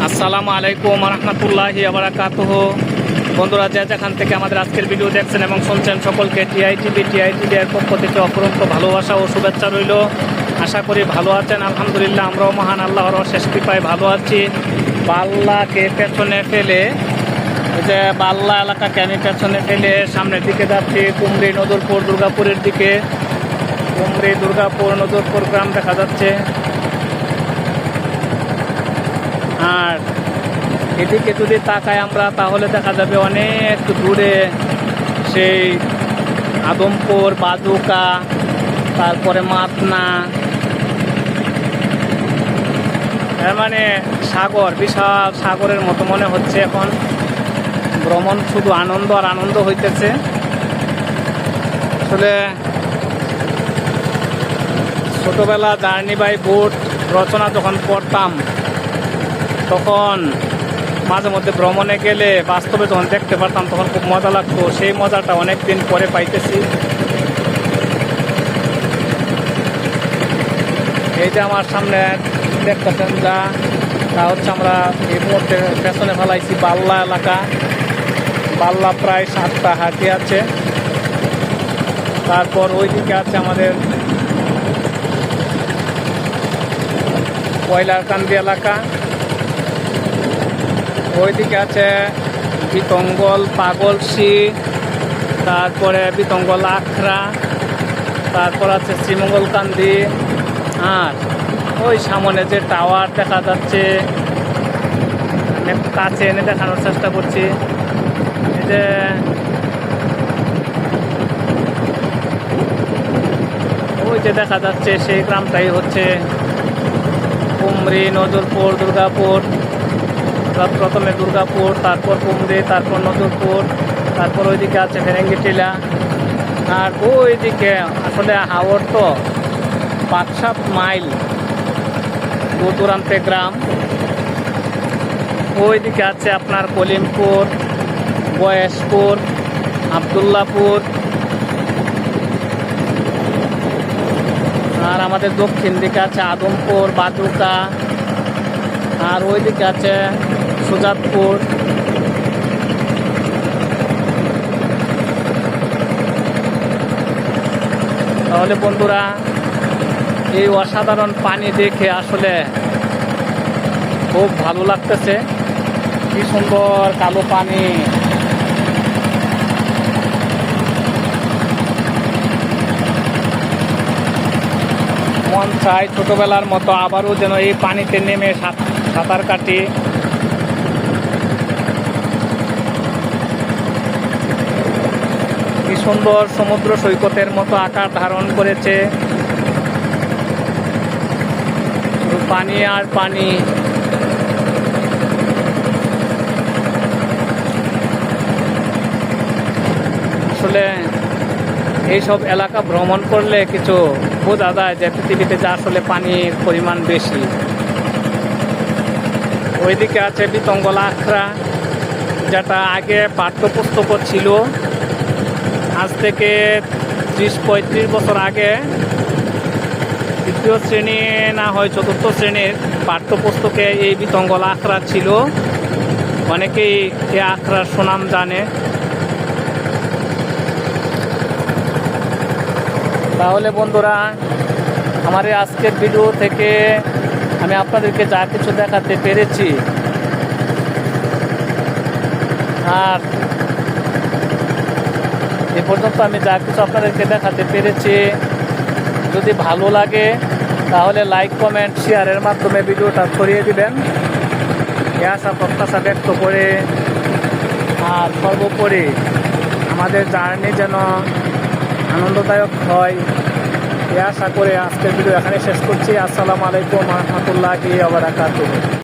আসসালামু আলাইকুম রহমতুল্লাহি বারাকাতুহু। বন্ধুরা, যে যেখান থেকে আমাদের আজকের ভিডিও দেখছেন এবং শুনছেন, সকলকে টিআইটিভি এর পক্ষ থেকে অপরন্ত ভালোবাসা ও শুভেচ্ছা রইল। আশা করি ভালো আছেন। আলহামদুলিল্লাহ, আমরাও মহান আল্লাহর অশেষ কৃপায় ভালো আছি। বাল্লাকে পেছনে ফেলে, যে বাল্লা এলাকাকে আমি পেছনে ফেলে সামনের দিকে যাচ্ছি কুমরি, নজরপুর, দুর্গাপুরের দিকে। কুমরি, দুর্গাপুর, নজরপুর গ্রাম দেখা যাচ্ছে। আর এদিকে যদি তাকাই আমরা, তাহলে দেখা যাবে অনেক দূরে সেই আদমপুর, বাজুকা, তারপরে মাতনা, তার মানে সাগর, বিশাল সাগরের মতো মনে হচ্ছে। এখন ভ্রমণ শুধু আনন্দ আর আনন্দ হইতেছে। আসলে ছোটবেলা জার্নি বাই বোট রচনা যখন পড়তাম, তখন মাঝে মধ্যে ভ্রমণে গেলে বাস্তবে যখন দেখতে পারতাম, তখন খুব মজা লাগতো। সেই মজাটা অনেক দিন পরে পাইতেছি। এই যে আমার সামনে দেখতেছেন, তা হচ্ছে আমরা এই মুহূর্তে পেছনে ফেলাইছি বাল্লা এলাকা। বাল্লা প্রায় 7টা হাতি আছে। তারপর ওইদিকে আছে আমাদের কয়লারকান্দি এলাকা। ওইদিকে আছে বিতঙ্গল, পাগলসি, তারপরে বিতঙ্গল আখড়া, তারপর আছে শ্রীমঙ্গলকান্দি। আর ওই সামনে যে টাওয়ার দেখা যাচ্ছে, কাছে এনে দেখানোর চেষ্টা করছি। এই যে ওই যে দেখা যাচ্ছে, সেই গ্রামটাই হচ্ছে কুমরি, নজরপুর, দুর্গাপুর। প্রথমে দুর্গাপুর, তারপর কুমরি, তারপর নজরপুর, তারপর ওইদিকে আছে ফেরেঙ্গিটিলা। আর ওইদিকে আসলে হাওড় তো 5-7 মাইল দূর দূরান্তে গ্রাম। ওইদিকে আছে আপনার কলিমপুর, বয়েশপুর, আবদুল্লাপুর। আর আমাদের দক্ষিণ দিকে আছে আদমপুর, বাজুকা। আর ওইদিকে আছে সুজাতপুর। তাহলে বন্ধুরা, এই অসাধারণ পানি দেখে আসলে খুব ভালো লাগতেছে। কি সুন্দর কালো পানি। মন চাই ছোটবেলার মতো আবারও যেন এই পানিতে নেমে সাঁতার কাটি। কি সুন্দর সমুদ্র সৈকতের মতো আকার ধারণ করেছে। পানি আর পানি। আসলে এইসব এলাকা ভ্রমণ করলে কিছু বোঝা যায় যে পৃথিবীতে যে আসলে পানির পরিমাণ বেশি। ওইদিকে আছে বিতঙ্গল আখড়া, যেটা আগে পাঠ্যপুস্তক ছিল। আজ থেকে 30-35 বছর আগে 3য় শ্রেণী না হয় 4র্থ শ্রেণীর পাঠ্যপুস্তকে এই বিতঙ্গল আখড়া ছিল। অনেকেই এই আখড়ার সুনাম জানে। তাহলে বন্ধুরা, আমার এই আজকের ভিডিও থেকে আমি আপনাদেরকে যা কিছু দেখাতে পেরেছি, আর এ পর্যন্ত আমি যা কিছু আপনাদেরকে দেখাতে পেরেছি, যদি ভালো লাগে তাহলে লাইক, কমেন্ট, শেয়ারের মাধ্যমে ভিডিওটা ছড়িয়ে দিবেন। এ আশা প্রত্যাশা ব্যক্ত করে, আর সর্বোপরি আমাদের জার্নি যেন আনন্দদায়ক হয়, এ আশা করে আজকের ভিডিও এখানে শেষ করছি। আসসালামু আলাইকুম রহমতুল্লাহি ওয়া বারাকাতুহু।